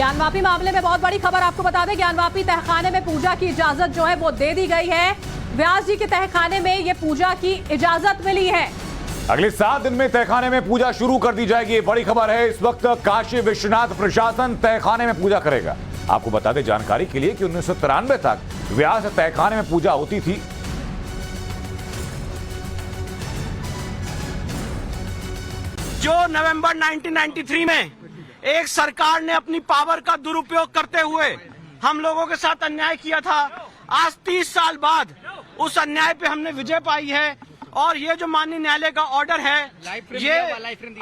ज्ञानवापी मामले में बहुत बड़ी खबर आपको बता दें, ज्ञानवापी तहखाने में पूजा की इजाजत जो है वो दे दी गई है। व्यास जी के तहखाने में ये पूजा की इजाजत मिली है। अगले 7 दिन में तहखाने में पूजा शुरू कर दी जाएगी। ये बड़ी खबर है। इस वक्त काशी विश्वनाथ प्रशासन तहखाने में पूजा करेगा। आपको बता दें जानकारी के लिए कि 1993 तक व्यास तहखाने में पूजा होती थी। जो नवंबर 1993 में एक सरकार ने अपनी पावर का दुरुपयोग करते हुए हम लोगों के साथ अन्याय किया था, आज 30 साल बाद उस अन्याय पे हमने विजय पाई है। और ये जो माननीय न्यायालय का ऑर्डर है ये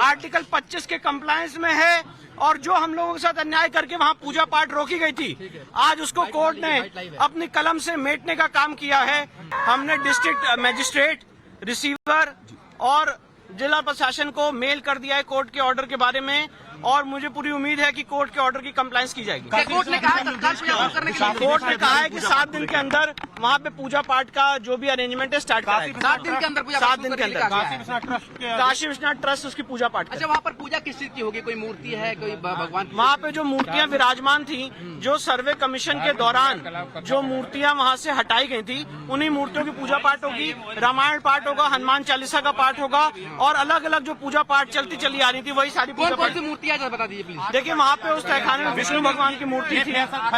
आर्टिकल 25 के कंप्लायंस में है। और जो हम लोगों के साथ अन्याय करके वहाँ पूजा पाठ रोकी गई थी, आज उसको कोर्ट ने अपनी कलम से मेटने का काम किया है। हमने डिस्ट्रिक्ट मजिस्ट्रेट, रिसीवर और जिला प्रशासन को मेल कर दिया है कोर्ट के ऑर्डर के बारे में, और मुझे पूरी उम्मीद है कि कोर्ट के ऑर्डर की कंप्लायंस की जाएगी। कोर्ट ने कहा है कि 7 दिन के अंदर वहाँ पे पूजा पाठ का जो भी अरेंजमेंट है स्टार्ट कराएगा। 7 दिन के अंदर काशी विश्वनाथ ट्रस्ट उसकी पूजा पाठ। अच्छा, वहाँ पर पूजा किस चीज की होगी? कोई मूर्ति है, कोई भगवान? वहाँ पे जो मूर्तियाँ विराजमान थी, जो सर्वे कमीशन के दौरान जो मूर्तियाँ वहाँ से हटाई गई थी, उन्हीं मूर्तियों की पूजा पाठ होगी। रामायण पाठ होगा, हनुमान चालीसा का पाठ होगा, और अलग अलग जो पूजा पाठ चलती चली आ रही थी वही सारी पूजा पाठ। बता दीजिए प्लीज। देखिए, वहाँ पे उस तहखाने में विष्णु भगवान की मूर्ति थी,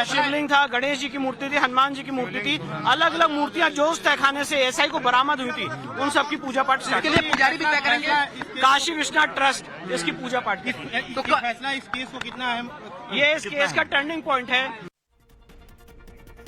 शिवलिंग था, गणेश जी की मूर्ति थी, हनुमान जी की मूर्ति थी। अलग अलग मूर्तियाँ जो उस तहखाने से एसआई को बरामद हुई थी, उन सब की पूजा पाठ इसके लिए पुजारी भी तय करेंगे। काशी विश्वनाथ ट्रस्ट इसकी पूजा पाठ की। तो फैसला इस केस को कितना अहम, ये इस केस का टर्निंग पॉइंट है।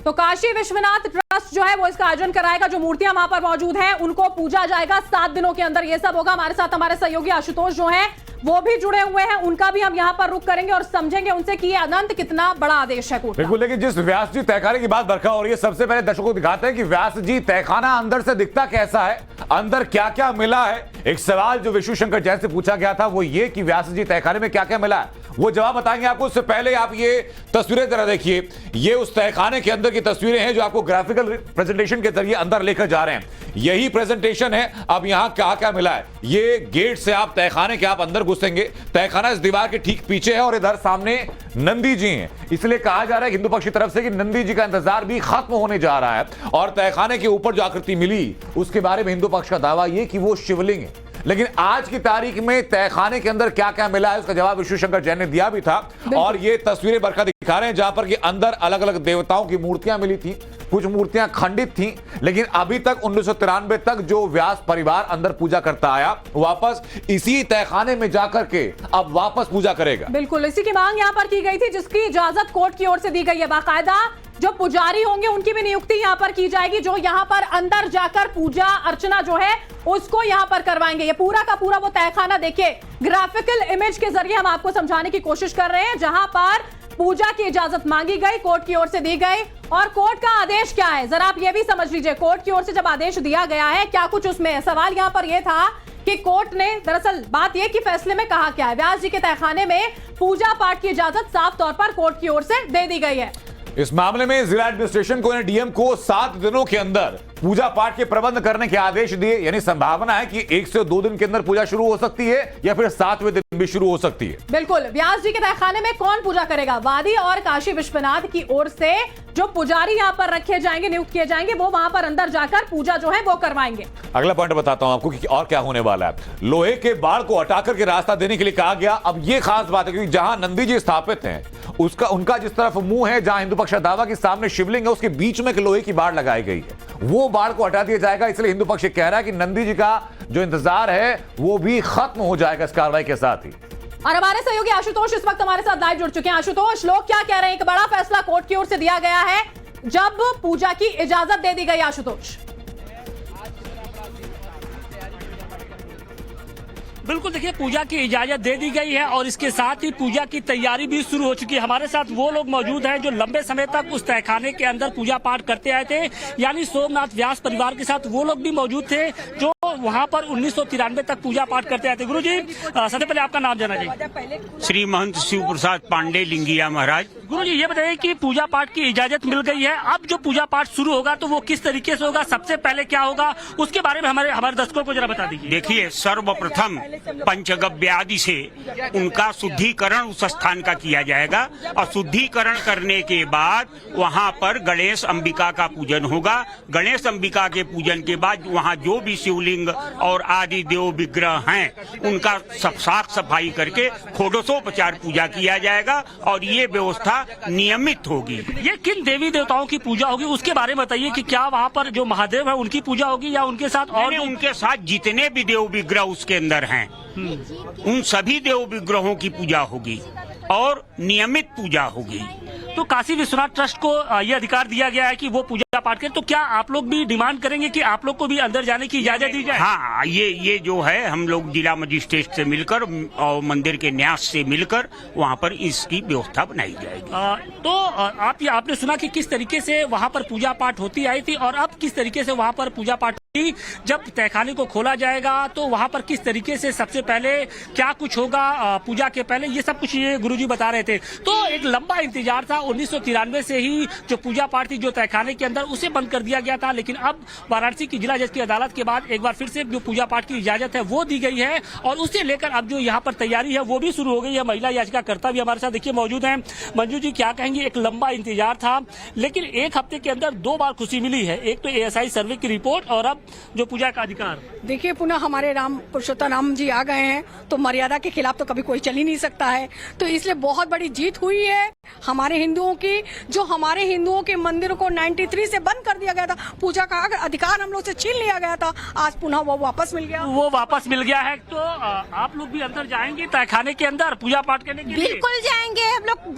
तो काशी विश्वनाथ ट्रस्ट जो है वो इसका आयोजन कराएगा। जो मूर्तियां वहां पर मौजूद हैं उनको पूजा जाएगा 7 दिनों के अंदर। ये सब होगा। हमारे साथ हमारे सहयोगी आशुतोष जो हैं वो भी जुड़े हुए हैं, उनका भी हम यहां पर रुख करेंगे और समझेंगे उनसे कि ये अनंत कितना बड़ा आदेश है कोर्ट का। बिल्कुल, लेकिन जिस व्यास जी तहखाने की बात बरखा हो रही है, सबसे पहले दर्शकों को दिखाते हैं कि व्यास जी तहखाना अंदर से दिखता कैसा है, अंदर क्या क्या मिला है। एक सवाल जो विष्णु शंकर जैन से पूछा गया था वो ये कि व्यास जी तहखाने में क्या क्या मिला है, वो जवाब बताएंगे आपको। उससे पहले आप ये तस्वीरें जरा देखिए। ये उस तहखाने के अंदर की तस्वीरें हैं जो आपको ग्राफिकल प्रेजेंटेशन के जरिए अंदर लेकर जा रहे हैं। यही प्रेजेंटेशन है। अब यहां क्या क्या मिला है, ये गेट से आप तहखाने के आप अंदर घुसेंगे। तहखाना इस दीवार के ठीक पीछे है और इधर सामने नंदी जी हैं। इसलिए कहा जा रहा है हिंदू पक्ष की तरफ से कि नंदी जी का इंतजार भी खत्म होने जा रहा है। और तहखाने के ऊपर जो आकृति मिली उसके बारे में हिंदू पक्ष का दावा यह कि वो शिवलिंग है। लेकिन आज की तारीख में तहखाने के अंदर क्या क्या मिला है उसका जवाब विष्णु शंकर जैन ने दिया भी था। और ये तस्वीरें बरखा दिखा रहे हैं जहां पर कि अंदर अलग अलग देवताओं की मूर्तियां मिली थी। कुछ मूर्तियां खंडित थी, लेकिन अभी तक 1993 तक जो व्यास परिवार अंदर पूजा करता आया वापस इसी तहखाने में जाकर के अब वापस पूजा करेगा। बिल्कुल इसी की मांग यहां पर की गई थी, जिसकी इजाजत कोर्ट की ओर से दी गई है। बाकायदा जो पुजारी होंगे उनकी भी नियुक्ति यहां पर की जाएगी, जो यहां पर अंदर जाकर पूजा अर्चना जो है उसको यहां पर करवाएंगे। ये पूरा का पूरा वो तहखाना देखिए, ग्राफिकल इमेज के जरिए हम आपको समझाने की कोशिश कर रहे हैं। जहां पर पूजा की इजाजत मांगी गई, कोर्ट की ओर से दी गई, और कोर्ट का आदेश क्या है जरा आप ये भी समझ लीजिए। कोर्ट की ओर से जब आदेश दिया गया है क्या कुछ उसमें सवाल यहां पर यह था कि कोर्ट ने दरअसल बात यह कि फैसले में कहा क्या है, व्यास जी के तहखाने में पूजा पाठ की इजाजत साफ तौर पर कोर्ट की ओर से दे दी गई है। इस मामले में जिला एडमिनिस्ट्रेशन को डीएम को 7 दिनों के अंदर पूजा पाठ के प्रबंध करने के आदेश दिए। यानी संभावना है कि 1 से 2 दिन के अंदर पूजा शुरू हो सकती है या फिर 7वें दिन भी शुरू हो सकती है। बिल्कुल। व्यास जी के तहखाने में कौन पूजा करेगा? वादी और काशी विश्वनाथ की ओर से जो पुजारी यहां पर रखे जाएंगे, नियुक्त किए जाएंगे, वो वहां पर अंदर जाकर पूजा जो है वो करवाएंगे। अगला पॉइंट बताता हूं आपको कि और क्या होने वाला है। लोहे के बाड़ को हटा करके रास्ता देने के लिए कहा गया। अब ये खास बात है क्योंकि जहां नंदी जी स्थापित हैं उनका जिस तरफ मुंह है, जहां हिंदू पक्ष दावा के सामने शिवलिंग है, उसके बीच में एक लोहे की बाड़ लगाई गई है। वो बाड़ को हटा दिया जाएगा। इसलिए हिंदू पक्ष कह रहा है कि नंदी जी का जो इंतजार है वो भी खत्म हो जाएगा इस कार्रवाई के साथ ही। और हमारे सहयोगी आशुतोष इस वक्त हमारे साथ लाइव जुड़ चुके हैं। आशुतोष, लोग क्या कह रहे हैं? एक बड़ा फैसला कोर्ट की ओर से दिया गया है जब पूजा की इजाजत दे दी गई। आशुतोष, बिल्कुल देखिए, पूजा की इजाजत दे दी गई है और इसके साथ ही पूजा की तैयारी भी शुरू हो चुकी है। हमारे साथ वो लोग मौजूद हैं जो लंबे समय तक उस तहखाने के अंदर पूजा पाठ करते आए थे, यानी सोमनाथ व्यास परिवार के साथ वो लोग भी मौजूद थे जो वहाँ पर 1993 तक पूजा पाठ करते आते। गुरु जी सबसे पहले आपका नाम जाना चाहिए। श्री महंत शिव प्रसाद पांडे लिंगिया महाराज। गुरु जी ये बताइए कि पूजा पाठ की इजाजत मिल गई है, अब जो पूजा पाठ शुरू होगा तो वो किस तरीके से होगा, सबसे पहले क्या होगा, उसके बारे में हमारे दर्शकों को जरा बता दीजिए। देखिए, सर्वप्रथम पंचगव्य आदि से उनका शुद्धिकरण उस स्थान का किया जाएगा और शुद्धिकरण करने के बाद वहाँ पर गणेश अंबिका का पूजन होगा। गणेश अंबिका के पूजन के बाद वहाँ जो भी शिवलिंग और आदि देव विग्रह हैं उनका साफ सफाई करके षोडशोपचार पूजा किया जाएगा और ये व्यवस्था नियमित होगी। ये किन देवी देवताओं की पूजा होगी उसके बारे में बताइए कि क्या वहाँ पर जो महादेव है उनकी पूजा होगी या उनके साथ और उनके साथ जितने भी देव विग्रह उसके अंदर हैं उन सभी देव विग्रहों की पूजा होगी और नियमित पूजा होगी। तो काशी विश्वनाथ ट्रस्ट को यह अधिकार दिया गया है कि वो पूजा पाठ करें, तो क्या आप लोग भी डिमांड करेंगे कि आप लोग को भी अंदर जाने की इजाजत दी जाए? हाँ, ये जो है हम लोग जिला मजिस्ट्रेट से मिलकर और मंदिर के न्यास से मिलकर वहाँ पर इसकी व्यवस्था बनाई जाएगी। तो आपने सुना कि किस तरीके से वहाँ पर पूजा पाठ होती आई थी और अब किस तरीके से वहाँ पर पूजा पाठ जब तहखाने को खोला जाएगा तो वहाँ पर किस तरीके से सबसे पहले क्या कुछ होगा पूजा के पहले, ये सब कुछ ये गुरुजी बता रहे थे। तो एक लंबा इंतजार था, 1993 से ही जो पूजा पाठ थी जो तहखाने के अंदर उसे बंद कर दिया गया था, लेकिन अब वाराणसी की जिला जज की अदालत के बाद एक बार फिर से जो पूजा पाठ की इजाजत है वो दी गई है और उसे लेकर अब जो यहाँ पर तैयारी है वो भी शुरू हो गई है। महिला याचिकाकर्ता भी हमारे साथ देखिए मौजूद है। मंजू जी क्या कहेंगे, एक लंबा इंतजार था लेकिन एक हफ्ते के अंदर 2 बार खुशी मिली है, एक तो ASI सर्वे की रिपोर्ट और अब जो पूजा का अधिकार। देखिए पुनः हमारे राम पुरुषोत्तम राम जी आ गए हैं तो मर्यादा के खिलाफ तो कभी कोई चल ही नहीं सकता है, तो इसलिए बहुत बड़ी जीत हुई है हमारे हिंदुओं की। जो हमारे हिंदुओं के मंदिरों को 93 से बंद कर दिया गया था, पूजा का अधिकार हम लोग से छीन लिया गया था, आज पुनः वो वापस मिल गया। वो वापस मिल गया है तो आप लोग भी अंदर जाएंगे तहखाने के अंदर पूजा पाठ करने के लिए? बिल्कुल जाएंगे, हम लोग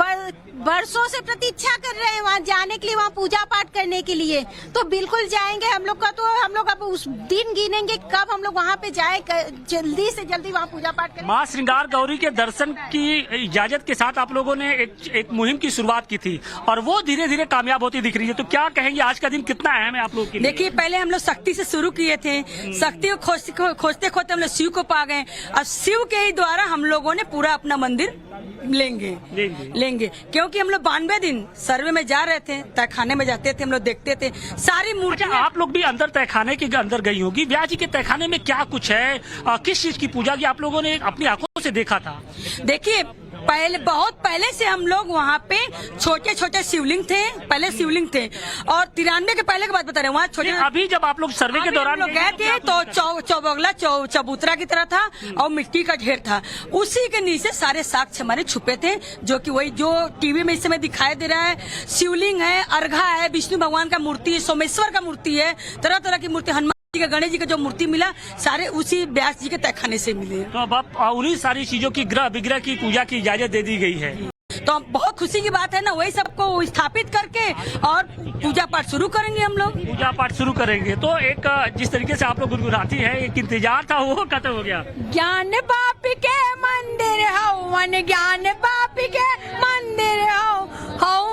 बरसों से प्रतीक्षा कर रहे हैं वहाँ जाने के लिए, वहाँ पूजा पाठ करने के लिए, तो बिल्कुल जाएंगे। हम लोग का तो हम लोग अब उस दिन गिनेंगे कब हम लोग वहाँ पे जाए, जल्दी से जल्दी वहाँ पूजा पाठ करें। माँ श्रृंगार गौरी के दर्शन की इजाजत के साथ आप लोगों ने एक मुहिम की शुरुआत की थी और वो धीरे धीरे कामयाब होती दिख रही है, तो क्या कहेंगे आज का दिन कितना अहम है आप लोग के लिए? देखिए पहले हम लोग शक्ति से शुरू किए थे, शक्ति को खोजते खोजते हम लोग शिव को पा गए, अब शिव के ही द्वारा हम लोगों ने पूरा अपना मंदिर लेंगे क्योंकि हम लोग 92 दिन सर्वे में जा रहे थे, तहखाने में जाते थे, हम लोग देखते थे सारी मूर्तियां। आप लोग भी अंदर तहखाने के अंदर गई होगी, व्यास जी के तहखाने में क्या कुछ है, किस चीज की पूजा की आप लोगों ने अपनी आंखों से देखा था? देखिए बहुत पहले से हम लोग वहाँ पे छोटे छोटे शिवलिंग थे, पहले शिवलिंग थे और 93 के पहले की बात बता रहे हैं, वहाँ छोटे। अभी जब आप लोग सर्वे के दौरान गए थे तो चौबगला चबूतरा की तरह था और मिट्टी का ढेर था, उसी के नीचे सारे साक्ष्य हमारे छुपे थे, जो कि वही जो टीवी में इस समय दिखाई दे रहा है, शिवलिंग है, अर्घा है, विष्णु भगवान का मूर्ति है, सोमेश्वर का मूर्ति है, तरह तरह की मूर्ति, हनुमान जी, गणेश जी का जो मूर्ति मिला सारे उसी व्यास जी के तहखाने से मिले। तो अब उन्हीं सारी चीजों की ग्रह विग्रह की पूजा की इजाजत दे दी गई है, तो बहुत खुशी की बात है ना, वही सबको स्थापित करके और पूजा पाठ शुरू करेंगे, हम लोग पूजा पाठ शुरू करेंगे। तो एक जिस तरीके से आप लोग गुनगुनाती है, एक इंतजार था वो खत्म हो गया। ज्ञान बाप के मंदिर हवन, ज्ञान बाप के मंदिर हवन,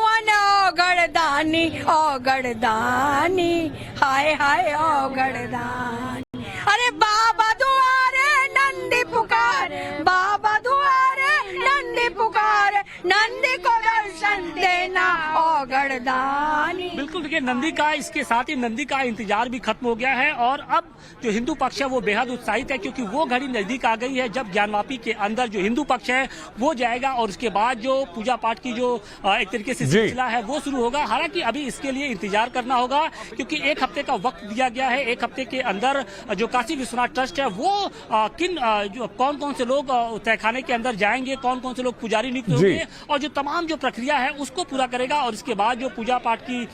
गड़दानी ओ गड़दानी, हाय हाय ओ गड़दानी, अरे बाबा दुआरे नंदी पुकार, बाबा दुआरे नंदी पुकार, नंदी को दर्शन देना ओ गड़दानी। बिल्कुल देखिए नंदी का, इसके साथ ही नंदी का इंतजार भी खत्म हो गया है और अब जो हिंदू पक्ष है वो बेहद उत्साहित है क्योंकि वो घड़ी नजदीक आ गई है जब ज्ञानवापी के अंदर जो हिंदू पक्ष है वो जाएगा और उसके बाद जो पूजा पाठ की जो एक तरीके से सिलसिला है वो शुरू होगा। हालांकि अभी इसके लिए इंतजार करना होगा क्योंकि 1 हफ्ते का वक्त दिया गया है, 1 हफ्ते के अंदर जो काशी विश्वनाथ ट्रस्ट है वो कौन कौन से लोग तहखाने के अंदर जाएंगे, कौन कौन से लोग पुजारी नियुक्त होंगे और जो तमाम जो प्रक्रिया है उसको पूरा करेगा और इसके बाद जो पूजा पाठ की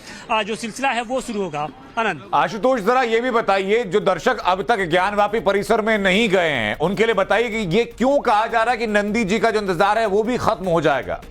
जो सिलसिला है वो शुरू होगा। आनंद, आशुतोष जरा ये भी बताइए, जो दर्शक अब तक ज्ञानवापी परिसर में नहीं गए हैं उनके लिए बताइए कि ये क्यों कहा जा रहा है कि नंदी जी का जो इंतजार है वो भी खत्म हो जाएगा?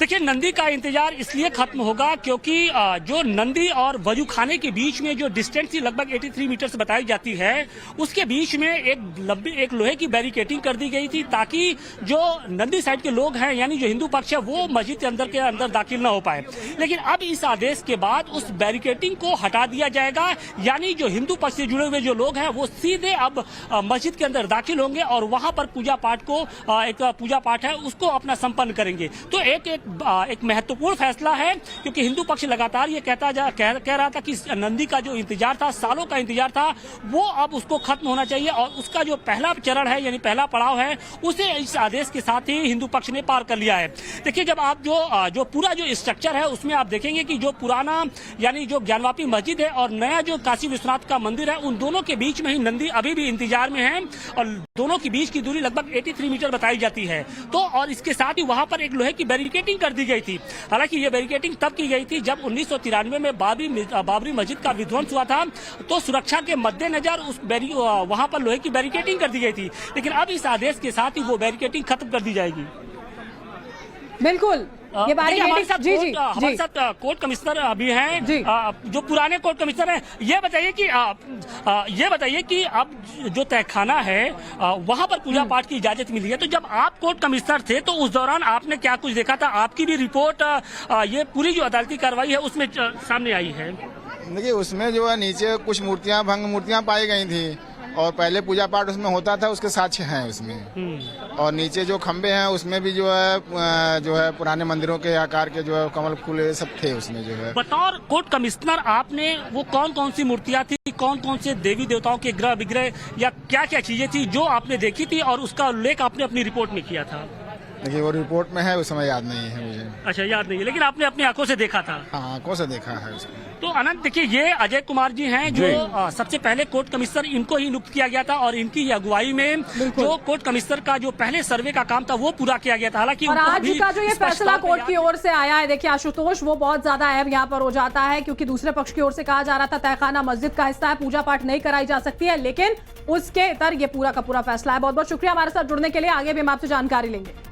देखिए, नंदी का इंतजार इसलिए खत्म होगा क्योंकि जो नंदी और वजू खाने के बीच में जो डिस्टेंस लगभग 83 मीटर से बताई जाती है, उसके बीच में एक लोहे की बैरिकेडिंग कर दी गई थी ताकि जो नंदी साइड के लोग हैं यानी जो हिंदू पक्ष है वो मस्जिद के अंदर दाखिल न हो पाए। लेकिन अब इस आदेश के बाद उस बैरिकेडिंग को हटा दिया जाएगा, यानी जो हिंदू पक्ष से जुड़े हुए जो लोग हैं वो सीधे अब मस्जिद के अंदर दाखिल होंगे और वहां पर पूजा पाठ को एक पूजा पाठ है उसको अपना संपन्न करेंगे। तो एक महत्वपूर्ण फैसला है क्योंकि हिंदू पक्ष लगातार ये कह रहा था कि नंदी का जो इंतजार था, सालों का इंतजार था, वो अब उसको खत्म होना चाहिए और उसका जो पहला चरण है यानी पहला पड़ाव है उसे इस आदेश के साथ ही हिंदू पक्ष ने पार कर लिया है। देखिए, जब आप जो पूरा जो स्ट्रक्चर है उसमें आप देखेंगे कि जो पुराना यानी जो ज्ञानवापी मस्जिद है और नया जो काशी विश्वनाथ का मंदिर है, उन दोनों के बीच में ही नंदी अभी भी इंतजार में है और दोनों के बीच की दूरी लगभग 83 मीटर बताई जाती है। तो और इसके साथ ही वहां पर एक लोहे की बैरिकेडिंग कर दी गई थी। हालांकि ये बैरिकेडिंग तब की गई थी जब 1993 में बाबरी मस्जिद का विध्वंस हुआ था, तो सुरक्षा के मद्देनजर वहां पर लोहे की बैरिकेडिंग कर दी गई थी। लेकिन अब इस आदेश के साथ ही वो बैरिकेडिंग खत्म कर दी जाएगी। बिल्कुल, ये हमारे साथ जी हमारे साथ कोर्ट कमिश्नर अभी हैं, जो पुराने कोर्ट कमिश्नर हैं। ये बताइए कि अब जो तहखाना है वहां पर पूजा पाठ की इजाजत मिली है, तो जब आप कोर्ट कमिश्नर थे तो उस दौरान आपने क्या कुछ देखा था? आपकी भी रिपोर्ट ये पूरी जो अदालती कार्रवाई है उसमें सामने आई है। देखिए, उसमें जो है नीचे कुछ भंग मूर्तियां पाई गई थी और पहले पूजा पाठ उसमें होता था, उसके साक्ष्य हैं उसमें। और नीचे जो खंबे हैं उसमें भी जो है पुराने मंदिरों के आकार के जो है कमल फूल ये सब थे उसमें जो है। बतौर कोर्ट कमिश्नर आपने वो कौन कौन सी मूर्तियां थी, कौन कौन से देवी देवताओं के ग्रह विग्रह या क्या क्या चीजें थी जो आपने देखी थी और उसका उल्लेख आपने अपनी रिपोर्ट में किया था? देखिए, वो रिपोर्ट में है, उस समय याद नहीं है मुझे। अच्छा, याद नहीं है, लेकिन आपने अपनी आंखों से देखा था? हाँ, आंखों से देखा है उसको। तो अनंत, देखिए, ये अजय कुमार जी हैं जो सबसे पहले कोर्ट कमिश्नर, इनको ही नियुक्त किया गया था और इनकी अगुवाई में जो कोर्ट कमिश्नर का जो पहले सर्वे का काम था वो पूरा किया गया था। हालांकि और आज का जो ये फैसला कोर्ट की ओर से आया है, देखिए आशुतोष, वो बहुत ज्यादा अहम यहाँ पर हो जाता है क्योंकि दूसरे पक्ष की ओर से कहा जा रहा था तहखाना मस्जिद का हिस्सा है, पूजा पाठ नहीं कराई जा सकती है, लेकिन उसके इतर ये पूरा का पूरा फैसला है। बहुत बहुत शुक्रिया हमारे साथ जुड़ने के लिए, आगे भी हम आपसे जानकारी लेंगे।